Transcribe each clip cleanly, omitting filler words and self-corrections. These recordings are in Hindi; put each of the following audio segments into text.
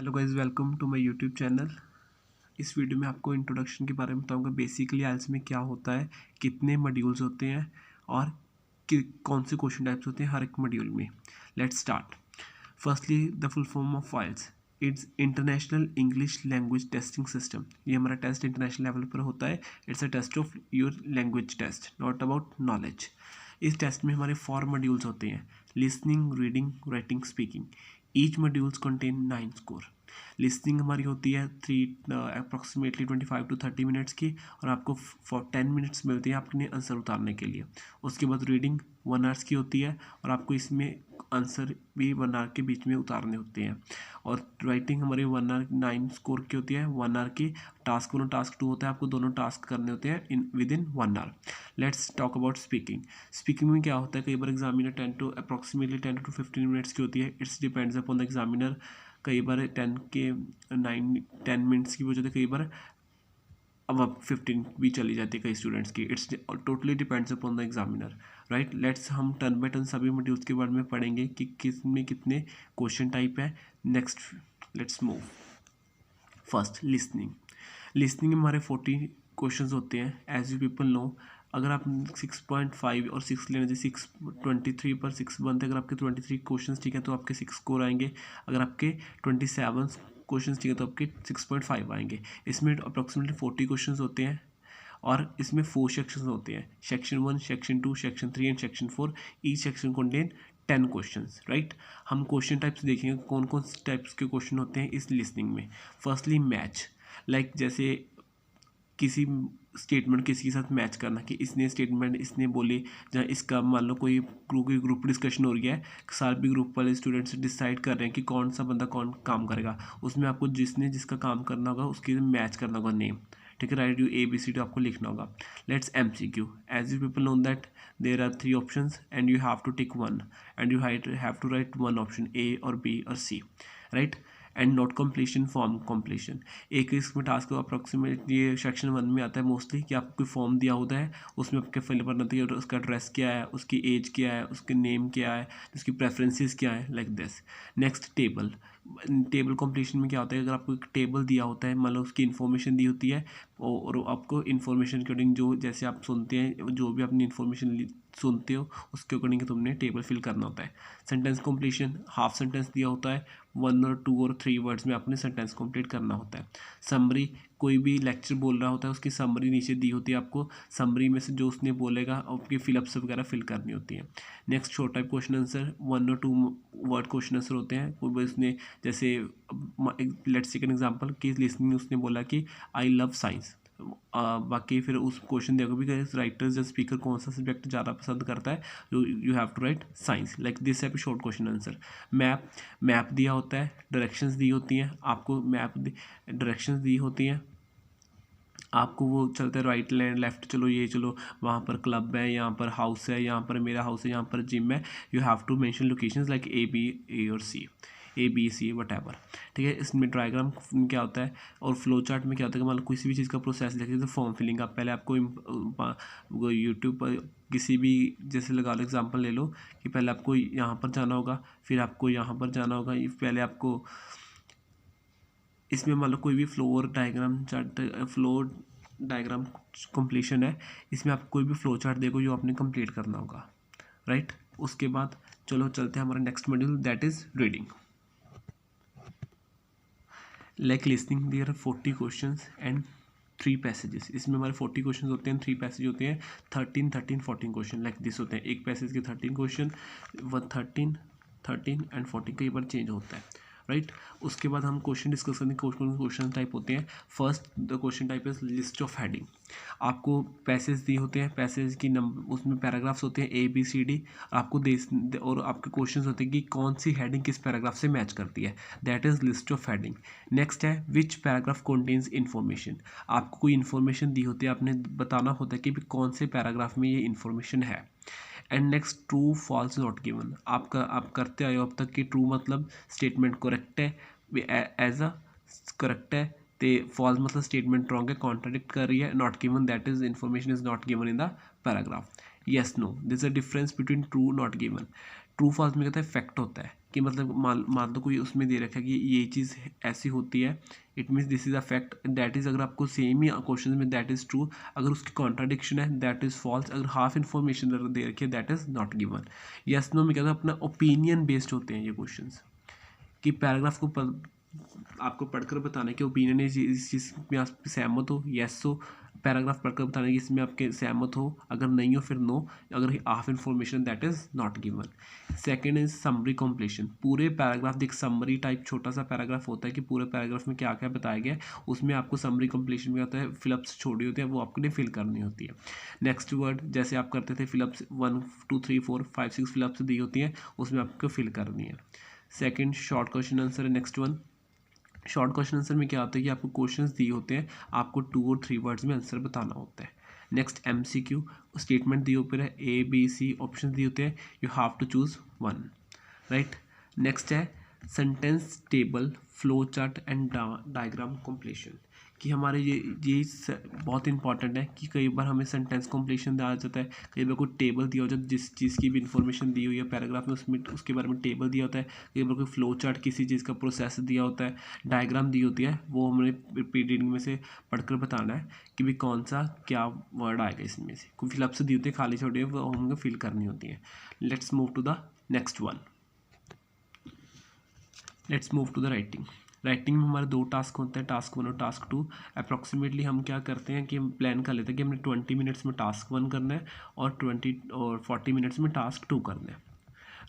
Hello guys, welcome to my YouTube channel. इस वीडियो में आपको इंट्रोडक्शन के बारे में बताऊंगा। बेसिकली आइल्स में क्या होता है, कितने मॉड्यूल्स होते हैं और कौन से क्वेश्चन टाइप्स होते हैं हर एक मॉड्यूल में। Let's start. Firstly the full form of IELTS, it's international English language testing system. ये हमारा टेस्ट इंटरनेशनल लेवल पर होता है। It's a test of your language test, not about knowledge. इस टेस्ट में हमारे 4 मॉड्यूल्स होते हैं: listening, reading, writing, speaking. Each modules contain 9 score. Listening हमारी होती है अप्रॉक्सीमेटली 25 to 30 मिनट्स की, और आपको 10 मिनट्स मिलती है अपने आंसर उतारने के लिए। उसके बाद रीडिंग 1 आवर्स की होती है, और आपको इसमें आंसर भी 1 आवर के बीच में उतारने होते हैं। और राइटिंग हमारी 1 आवर 9 स्कोर की होती है, 1 आवर की। टास्क 1 और टास्क 2 होता है, आपको दोनों टास्क करने होते हैं within 1 hour. Let's talk about speaking. Speaking में क्या होता है, कई बार एग्जामिनर 10 to 15 मिनट्स की होती है। It's depends upon the examiner. कई बार 10 मिनट्स की भी हो जाती है, कई बार अब 15 भी चली जाती है कई स्टूडेंट्स की। It's totally depends upon the examiner, right. Let's हम टर्न बाय टर्न सभी मॉड्यूल्स के बारे में पढ़ेंगे कि किस में कितने क्वेश्चन टाइप है। Next let's move. First, listening. Listening में हमारे 40 क्वेश्चंस होते हैं। एज यू पीपल नो, अगर आप 6.5 और 6 लेने, जैसे 623 पर 6 बनते हैं, अगर आपके 23 क्वेश्चंस ठीक है तो आपके 6 स्कोर आएंगे। अगर आपके 27 क्वेश्चंस ठीक है तो आपके 6.5 आएंगे। इसमें अप्रॉक्सीमेटली 40 क्वेश्चंस होते हैं, और इसमें 4 सेक्शंस होते हैं: section 1, section 2, section 3 and section 4। Each section contain 10 questions, right. हम क्वेश्चन टाइप्स देखेंगे कौन कौन से टाइप्स के क्वेश्चन होते हैं इस लिसनिंग में। फर्स्टली मैच, लाइक जैसे किसी स्टेटमेंट किसी के साथ मैच करना, कि इसने स्टेटमेंट इसने बोली, जहाँ इसका मान लो कोई ग्रुप डिस्कशन हो रही है, सारे भी ग्रुप वाले स्टूडेंट्स डिसाइड कर रहे हैं कि कौन सा बंदा कौन काम करेगा। उसमें आपको जिसका काम करना होगा उसके मैच करना होगा नेम, ठीक है। राइट, यू ABCD आपको लिखना होगा। Let's MCQ। As you people know that there are 3 options and you have to tick one, and you have to write one option, A और B और C, right. And note completion, form completion. एक इसमें टास्क अप्रॉक्सीमेट ये सेक्शन 1 में आता है मोस्टली, कि आपको कोई फॉर्म दिया होता है, उसमें आपके फिल करना होता है उसका एड्रेस क्या है, उसकी एज क्या है, उसके नेम क्या है, उसकी प्रेफरेंसेस क्या है, like this. Next, table. Table completion में क्या होता है, अगर आपको एक टेबल दिया होता है, मतलब उसकी इन्फॉर्मेशन दी होती है, और आपको इन्फॉर्मेशन के अकॉर्डिंग जो जैसे आप सुनते हैं, जो भी अपनी इन्फॉर्मेशन सुनते हो उसके अकॉर्डिंग तुमने टेबल फिल करना होता है। सेंटेंस कंप्लीशन, हाफ सेंटेंस दिया होता है, 1 और 2 और 3 वर्ड्स में आपने सेंटेंस कंप्लीट करना होता है। समरी, कोई भी लेक्चर बोल रहा होता है उसकी समरी नीचे दी होती है, आपको समरी में से जो उसने बोलेगा आपकी फिलअप्स वगैरह फिल करनी होती है। Next, short type question answer, 1 और 2 वर्ड क्वेश्चन आंसर होते हैं। कोई उसने जैसे लेट्स टेक एन एग्जांपल कि लिसनिंग उसने बोला कि आई लव साइंस। बाकी फिर उस क्वेश्चन देखो भी राइटर्स या स्पीकर कौन सा सब्जेक्ट ज़्यादा पसंद करता है, you have to write science, like this है शॉर्ट क्वेश्चन आंसर। मैप दिया होता है, डायरेक्शंस दी होती हैं आपको, डायरेक्शंस दी होती हैं आपको, वो चलते हैं राइट लैंड लेफ्ट, चलो ये चलो, वहाँ पर क्लब है, यहाँ पर हाउस है, यहाँ पर मेरा हाउस है, यहाँ पर जिम है। You have to mention locations like A और C, ABC वट एवर, ठीक है। इसमें डायग्राम क्या होता है, और फ्लो चार्ट में क्या होता है कि मतलब किसी भी चीज़ का प्रोसेस देखें तो फॉर्म फिलिंग आप पहले आपको यूट्यूब पर किसी भी, जैसे लगा लो एग्जांपल ले लो कि पहले आपको यहाँ पर जाना होगा, फिर आपको यहाँ पर जाना होगा, पहले आपको इसमें मान लो कोई भी फ्लो डायग्राम कंप्लीशन है, इसमें आप कोई भी फ्लो चार्ट देखो जो आपने कंप्लीट करना होगा, राइट। उसके बाद चलो चलते हैं हमारा next module, that is reading. Like listening, there are 40 questions and 3 passages. इसमें हमारे 40 क्वेश्चन होते हैं, 3 पैसेज होते हैं, 13 क्वेश्चन लाइक दिस होते हैं। एक पैसेज के 13 क्वेश्चन, 13 एंड 40, कई बार चेंज होता है, राइट। उसके बाद हम क्वेश्चन डिस्कस करेंगे। क्वेश्चन टाइप होते हैं। First the question type is list of heading. आपको पैसेज दिए होते हैं, पैसेज की नंबर, उसमें पैराग्राफ्स होते हैं ABCD, आपको और आपके क्वेश्चन होते हैं कि कौन सी हेडिंग किस पैराग्राफ से मैच करती है, that is list of heading. Next है विच पैराग्राफ कंटेन्स इन्फॉर्मेशन। आपको कोई इन्फॉर्मेशन दी होती है, आपने बताना होता है कि कौन से पैराग्राफ में ये इन्फॉर्मेशन है। And next, true false not given. आप करते आए हो अब तक कि ट्रू मतलब स्टेटमेंट करेक्ट है, एज अ करेक्ट है, तो फॉल्स मतलब स्टेटमेंट रॉन्ग है, कॉन्ट्राडिक्ट कर रही है। Not given that is information is not given in the paragraph. Yes no, this a difference between true not given. True false में कहता है फैक्ट होता है, कि मतलब मान लो कोई उसमें दे रखा है कि ये चीज़ ऐसी होती है, it means this is a fact, that is अगर आपको सेम ही क्वेश्चन में दैट इज़ ट्रू, अगर उसकी कॉन्ट्राडिक्शन है दैट इज़ फॉल्स, अगर हाफ इन्फॉर्मेशन दे रखी है that is not given. Yes no में क्या होता है, अपना ओपिनियन बेस्ड होते हैं ये क्वेश्चन, कि पैराग्राफ को आपको पढ़कर बताना कि ओपिनियन इस चीज़ में आप सहमत हो, यस हो, पैराग्राफ पढ़कर बताना कि इसमें आपके सहमत हो, अगर नहीं हो फिर नो, अगर half information that is not given. Second is summary completion, पूरे पैराग्राफ देख समरी टाइप छोटा सा पैराग्राफ होता है कि पूरे पैराग्राफ में क्या क्या बताया गया है, उसमें आपको समरी कॉम्प्लीशन में होता है, फिलअप्स छोड़ी होती है वो आपको फिल करनी होती है। नेक्स्ट वर्ड जैसे आप करते थे फिलअप्स 1 2 3 4 5 6 फिलअप्स दी होती हैं, उसमें आपको फिल करनी है। सेकंड शॉर्ट क्वेश्चन आंसर है। Next one, short question answer में क्या होता है कि आपको क्वेश्चंस दिए होते हैं, आपको 2 और 3 वर्ड्स में आंसर बताना होता है। नेक्स्ट एमसीक्यू, स्टेटमेंट दिए ऊपर है ए बी सी, ऑप्शन दिए होते हैं, you have to choose one, right. Next है sentence table flow chart and diagram completion, कि हमारे ये बहुत इंपॉर्टेंट है कि कई बार हमें सेंटेंस कंप्लीशन दिया जाता है, कई बार कोई टेबल दिया होता है जिस चीज़ की भी इंफॉर्मेशन दी हुई है पैराग्राफ में, उसमें उसके बारे में टेबल दिया होता है, कई बार कोई फ्लो चार्ट किसी चीज़ का प्रोसेस दिया होता है, डायग्राम दी होती है, वो हमने रीडिंग में से पढ़कर बताना है कि भाई कौन सा क्या वर्ड आएगा इसमें से, कोई फिलअप्स दी होती है खाली छोटी वो हमें फिल करनी होती है। Let's move to the next one, let's move to the writing. Writing में हमारे 2 टास्क होते हैं, टास्क 1 और टास्क 2। अप्रॉक्सीमेटली हम क्या करते हैं कि हम प्लान कर लेते हैं कि हमने 20 मिनट्स में टास्क 1 करना है और 40 मिनट्स में टास्क 2 करना है,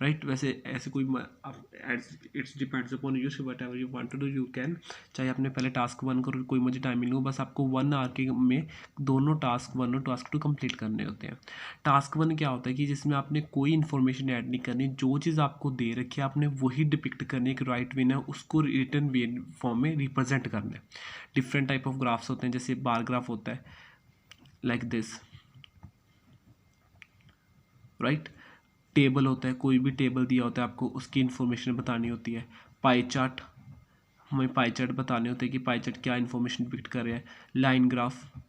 राइट। वैसे ऐसे कोई it's depends upon you, whatever you want to do you can, चाहे आपने पहले टास्क 1 करो, कोई मुझे टाइमिंग हो, बस आपको 1 आवर के में दोनों टास्क 1 और टास्क 2 कंप्लीट करने होते हैं। टास्क 1 क्या होता है कि जिसमें आपने कोई इन्फॉर्मेशन ऐड नहीं करनी, जो चीज़ आपको दे रखी है आपने वही डिपिक्ट करनी है, कि राइट वे है उसको रिटन वे फॉर्म में रिप्रेजेंट करना है। डिफरेंट टाइप ऑफ ग्राफ्स होते हैं, जैसे बार ग्राफ होता है लाइक दिस, राइट। टेबल होता है, कोई भी टेबल दिया होता है आपको उसकी इन्फॉर्मेशन बतानी होती है। पाई चार्ट, हमें पाई चार्ट बताने होते हैं कि पाई चार्ट क्या इन्फॉर्मेशन डिपिक्ट कर रहे हैं। लाइन ग्राफ,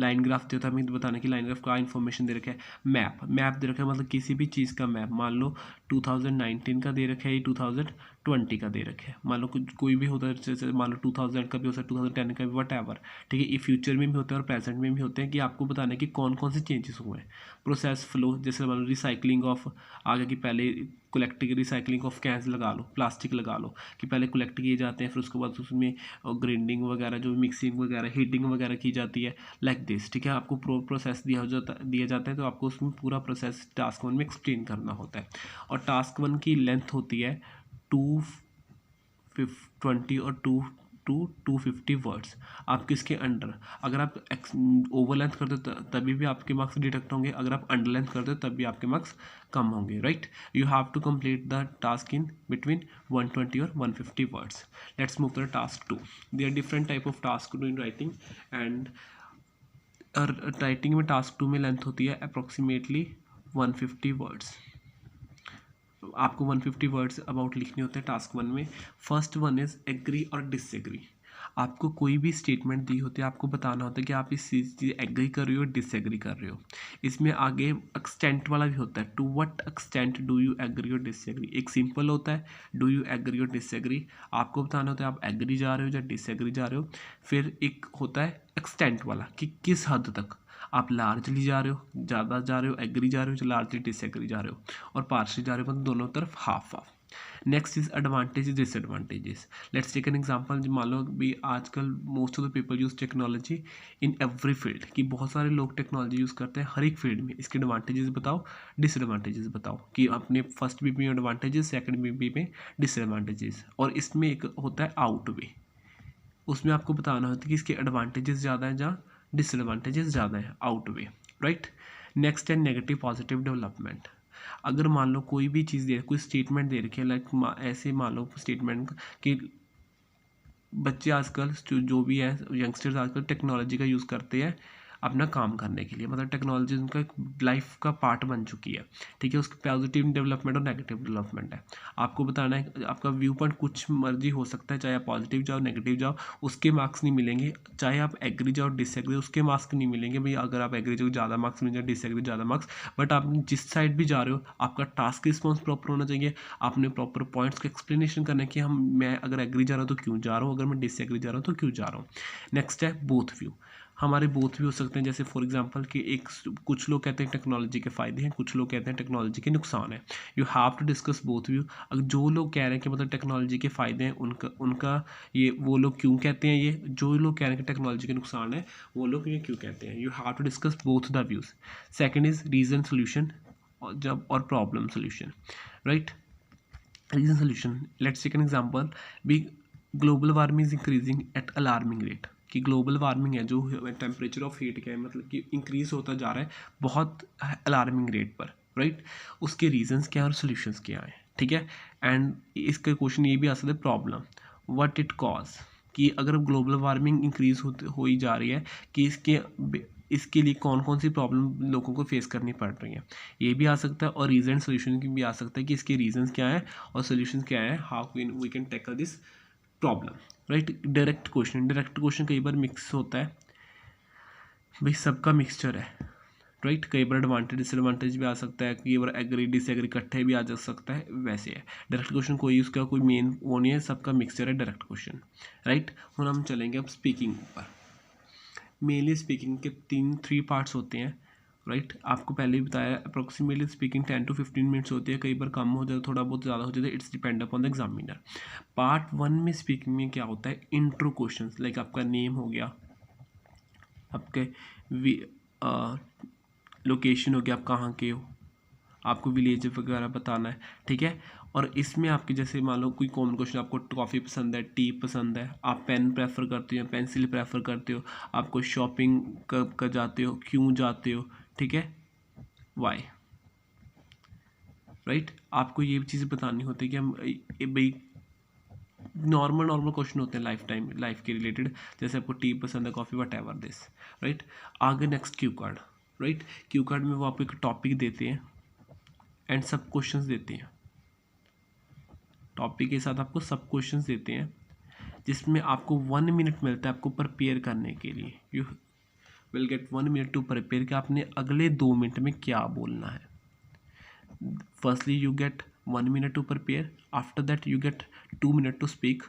लाइन ग्राफ दे होता है हमें बताना कि लाइन ग्राफ का इन्फॉर्मेशन दे रखा है। मैप, मैप दे रखा है मतलब किसी भी चीज़ का मैप, मान लो 2019 का दे रखा है, 2020 का दे रखा है, मान लो कोई भी होता है, जैसे मान लो 2000 का भी होता है, 2010 का भी, वट एवर, ठीक है। ये फ्यूचर में भी होते हैं और प्रेजेंट में भी होते हैं, कि आपको बताना है कि कौन कौन से चेंजेस हुए हैं। प्रोसेस फ्लो, जैसे मान लो रिसाइकलिंग ऑफ, आगे की पहले कलेक्ट रिसाइकलिंग ऑफ कैंस लगा लो, प्लास्टिक लगा लो, कि पहले कलेक्ट किए जाते हैं, फिर उसके बाद उसमें ग्राइंडिंग वगैरह, जो मिक्सिंग वगैरह, हीटिंग वगैरह की जाती है, लाइक दिस, ठीक है। आपको प्रोसेस दिया जाता है, तो आपको उसमें पूरा प्रोसेस टास्क 1 में एक्सप्लेन करना होता है। और टास्क 1 की लेंथ होती है 220 और 250 वर्ड्स। आप किसके अंडर, अगर आप ओवर लेंथ करते हो तभी भी आपके मार्क्स डिडक्ट होंगे, अगर आप अंडर लेंथ करते हो तब भी आपके मार्क्स कम होंगे, right. You have to complete the task in between 120 और 150 words. Let's move to the task 2। There are different type of task two in writing, and writing में टास्क 2 में लेंथ होती है अप्रॉक्सीमेटली 150 वर्ड्स। आपको 150 वर्ड्स अबाउट लिखने होते हैं टास्क 1 में। फर्स्ट वन इज एग्री और डिसएग्री। आपको कोई भी स्टेटमेंट दी होती है, आपको बताना होता है कि आप इस चीज़ से एग्री कर रहे हो, डिसएग्री कर रहे हो। इसमें आगे एक्सटेंट वाला भी होता है, to what extent do you agree और डिसएग्री। एक सिंपल होता है डू यू एग्री और डिसएग्री, आपको बताना होता है आप एग्री जा रहे हो या डिसएग्री जा रहे हो। फिर एक होता है एक्सटेंट वाला, कि किस हद तक आप लार्जली जा रहे हो, ज़्यादा जा रहे हो, एग्री जा रहे हो, लार्जली डिसएग्री जा रहे हो, और पार्शली जा रहे हो, मतलब दोनों तरफ half half. Next is advantages disadvantages. Let's take an example, मान लो भी आजकल most of the people use technology in every field, कि बहुत सारे लोग टेक्नोलॉजी यूज़ करते हैं हर एक फील्ड में। इसके एडवांटेजेस बताओ, डिसएडवांटेजेस बताओ, कि अपने फर्स्ट बी में एडवांटेजेस, सेकंड बी में डिसएडवांटेजेस। और इसमें एक होता है आउट वे, उसमें आपको बताना होता है कि इसके एडवांटेजेस ज़्यादा हैं जहाँ डिसएडवांटेजेस ज़्यादा है, आउट वे, राइट। नेक्स्ट है नेगेटिव पॉजिटिव डेवलपमेंट। अगर मान लो कोई भी चीज़ दे, कोई स्टेटमेंट दे रखी है, लाइक ऐसे मान लो स्टेटमेंट कि बच्चे आजकल जो भी है, यंगस्टर्स आजकल टेक्नोलॉजी का यूज़ करते हैं अपना काम करने के लिए, मतलब टेक्नोलॉजी उनका एक लाइफ का पार्ट बन चुकी है, ठीक है। उसकी पॉजिटिव डेवलपमेंट और नेगेटिव डेवलपमेंट है। आपको बताना है, आपका व्यू पॉइंट कुछ मर्जी हो सकता है, चाहे आप पॉजिटिव जाओ नेगेटिव जाओ, उसके मार्क्स नहीं मिलेंगे। चाहे आप एग्री जाओ डिसएग्री, उसके मार्क्स नहीं मिलेंगे भाई। अगर आप एग्री जाओ ज़्यादा मार्क्स मिल जाए, डिसएग्री ज़्यादा मार्क्स। बट आप जिस साइड भी जा रहे हो, आपका टास्क रिस्पॉन्स प्रॉपर होना चाहिए। आपने प्रॉपर पॉइंट्स का एक्सप्लेनेशन करना है कि मैं अगर एग्री जा रहा हूँ तो क्यों जा रहा हूँ, अगर मैं डिसएग्री जा रहा हूँ तो क्यों जा रहा हूँ। नेक्स्ट है बोथ व्यू। हमारे बोथ भी हो सकते हैं, जैसे फॉर एग्जांपल कि कुछ लोग कहते हैं टेक्नोलॉजी के फ़ायदे हैं, कुछ लोग कहते हैं टेक्नोलॉजी के नुकसान है। You have to discuss both view. अगर जो लोग कह रहे हैं कि मतलब टेक्नोलॉजी के फ़ायदे हैं, उनका उनका ये वो लोग क्यों कहते हैं, ये जो लोग कह रहे हैं कि टेक्नोलॉजी के नुकसान है, वो लोग ये क्यों कहते हैं। You have to discuss both the views. Second is reason solution और problem solution, right. Reason solution, let's take an example. भी global warming is increasing at alarming rate, कि ग्लोबल वार्मिंग है जो टेम्परेचर ऑफ हीट क्या है, मतलब कि इंक्रीज होता जा रहा है बहुत अलार्मिंग रेट पर, राइट। उसके रीजंस क्या है और सोल्यूशंस क्या है, ठीक है। एंड इसका क्वेश्चन ये भी आ सकता है प्रॉब्लम, व्हाट इट कॉज, कि अगर ग्लोबल वार्मिंग इंक्रीज हो ही जा रही है, कि इसके लिए कौन कौन सी प्रॉब्लम लोगों को फेस करनी पड़ रही है, ये भी आ सकता है। और रीज़न सोल्यूशन भी आ सकता है कि इसके रीजंस क्या है और सोल्यूशन क्या है, how we can tackle this problem, right. Direct question कई बार मिक्स होता है, भाई सबका मिक्सचर है, राइट। कई बार एडवांटेज डिसएडवांटेज भी आ सकता है, कई बार एग्री डिसएग्री इकट्ठे भी आ जा सकता है, वैसे है। डायरेक्ट क्वेश्चन कोई उसका कोई मेन वो नहीं है, सबका मिक्सचर है डायरेक्ट क्वेश्चन, राइट। हम चलेंगे अब स्पीकिंग पर। मेनली स्पीकिंग के 3 पार्ट्स होते हैं, राइट। आपको पहले ही बताया अप्रोक्सीमेटली स्पीकिंग 10 to 15 मिनट्स होती है, कई बार कम हो जाए, थोड़ा बहुत ज़्यादा हो जाता है, it's depend upon the examiner. Part 1 में स्पीकिंग में क्या होता है, इंट्रो क्वेश्चन, लाइक आपका नेम हो गया, आपके लोकेशन हो गया, आप कहाँ के हो, आपको विलेज वगैरह बताना है, ठीक है। और इसमें आपके जैसे मान लो कोई कॉमन क्वेश्चन, आपको कॉफ़ी पसंद है, टी पसंद है, आप पेन प्रेफर करते हो, पेंसिल प्रेफर करते हो, आपको शॉपिंग कब कर जाते हो, क्यों जाते हो, ठीक है, वाई, राइट। आपको ये चीज़ बतानी होती है कि हम भाई नॉर्मल क्वेश्चन होते हैं लाइफ के रिलेटेड, जैसे आपको टी पसंद है, coffee, whatever this, right. आगे next cue card, right. Cue card में वो आपको एक टॉपिक देते हैं एंड सब क्वेश्चंस देते हैं, टॉपिक के साथ आपको सब क्वेश्चंस देते हैं, जिसमें आपको 1 मिनट मिलता है आपको प्रिपेयर करने के लिए। You will get 1 minute to prepare कि आपने अगले 2 मिनट में क्या बोलना है। Firstly you get 1 minute to prepare, after that you get 2 minute to speak.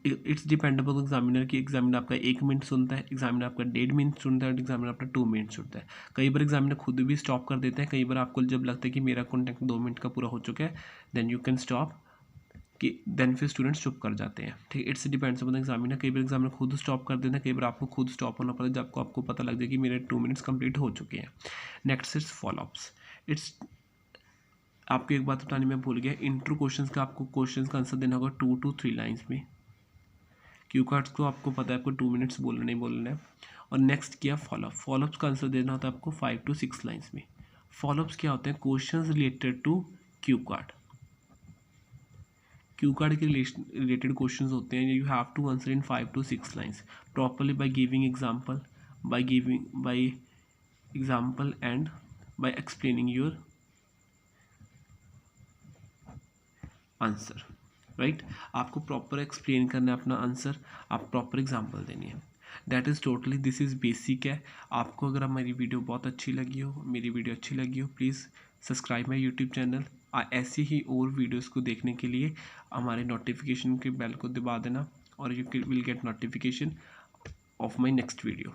It's depend upon examiner की, एग्जामिनर आपका 1 मिनट सुनता है, एग्जामिनर आपका 1.5 मिनट सुनता है, एग्जामिनर आपका 2 मिनट सुनता है। कई बार एग्जामिनर खुद भी स्टॉप कर देते हैं, कई बार आपको जब लगता है कि मेरा कॉन्टेक्ट 2 मिनट का पूरा हो चुका है, देन यू कैन स्टॉप, कि देन फिर स्टूडेंट्स चुप कर जाते हैं, ठीक है। It's depends upon examiner. कई बार एग्जामिनर खुद स्टॉप कर देते हैं, कई बार आपको खुद स्टॉप होना पड़ता है जब आपको पता लग जाए कि मेरे 2 मिनट्स कंप्लीट हो चुके हैं। Next is follow-ups. इट्स आपको एक बात बतानी मैं भूल गया, इंट्रो क्वेश्चंस का आपको क्वेश्चंस का आंसर देना होगा 2 to 3 लाइन्स में। क्यू कार्ड्स को आपको पता है आपको 2 मिनट्स बोलना नहीं बोलना है। और नेक्स्ट किया फॉलोअप्स का आंसर देना होता है आपको 5 to 6 लाइन्स में। फॉलोअप्स क्या होते हैं, questions related to cue card. Cue card के रिलेटेड क्वेश्चंस होते हैं, you have to answer in 5 to 6 lines properly by giving example, by example and by explaining your answer, right. आपको प्रॉपर एक्सप्लेन करना है अपना आंसर, आप प्रॉपर एग्जांपल देनी है। That is totally, this is basic है। आपको अगर मेरी वीडियो बहुत अच्छी लगी हो, please subscribe my YouTube channel. ऐसी ही और वीडियोस को देखने के लिए हमारे नोटिफिकेशन के बेल को दबा देना, और you will get notification of my next video,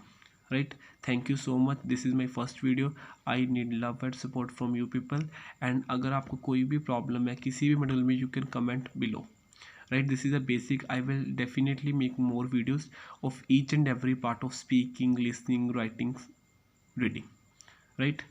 right? Thank you so much. This is my first video. I need love and support from you people. And अगर आपको कोई भी प्रॉब्लम है किसी भी मॉडल में, you can comment below, right? This is a basic. I will definitely make more videos of each and every part of speaking, listening, writing, reading, right?